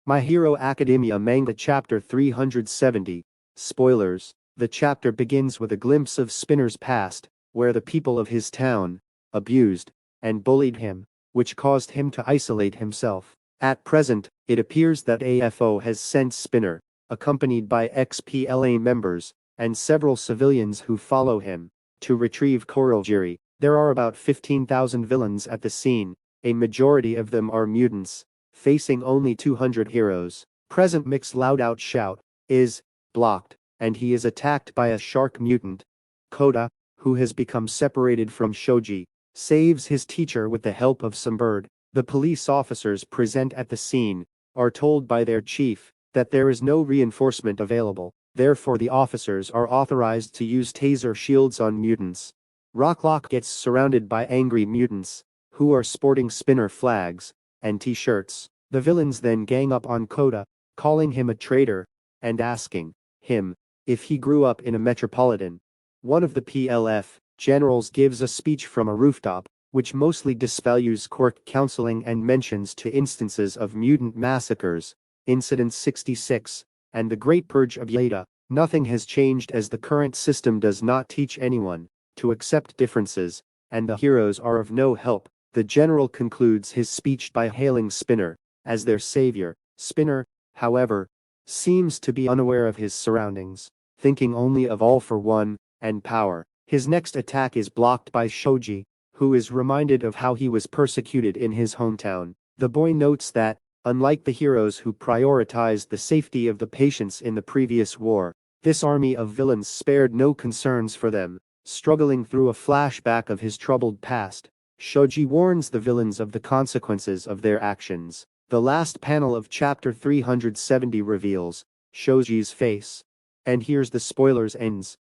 My Hero Academia Manga Chapter 370. Spoilers. The chapter begins with a glimpse of Spinner's past, where the people of his town abused and bullied him, which caused him to isolate himself. At present, it appears that AFO has sent Spinner, accompanied by XPLA members, and several civilians who follow him, to retrieve Korojiri. There are about 15,000 villains at the scene, a majority of them are mutants, facing only 200 heroes. Present Mix Loudout Shout is blocked, and he is attacked by a shark mutant. Koda, who has become separated from Shoji, saves his teacher with the help of some bird. The police officers present at the scene are told by their chief that there is no reinforcement available, therefore the officers are authorized to use taser shields on mutants. Rocklock gets surrounded by angry mutants, who are sporting Spinner flags and t-shirts. The villains then gang up on Koda, calling him a traitor, and asking him if he grew up in a metropolitan. One of the PLF generals gives a speech from a rooftop, which mostly disvalues court counseling and mentions two instances of mutant massacres, Incident 66, and the Great Purge of Yeda. Nothing has changed as the current system does not teach anyone to accept differences, and the heroes are of no help. The general concludes his speech by hailing Spinner as their savior. Spinner, however, seems to be unaware of his surroundings, thinking only of all for one and power. His next attack is blocked by Shoji, who is reminded of how he was persecuted in his hometown. The boy notes that, unlike the heroes who prioritized the safety of the patients in the previous war, this army of villains spared no concerns for them. Struggling through a flashback of his troubled past, Shoji warns the villains of the consequences of their actions. The last panel of chapter 370 reveals Shoji's face. And here's the spoilers ends.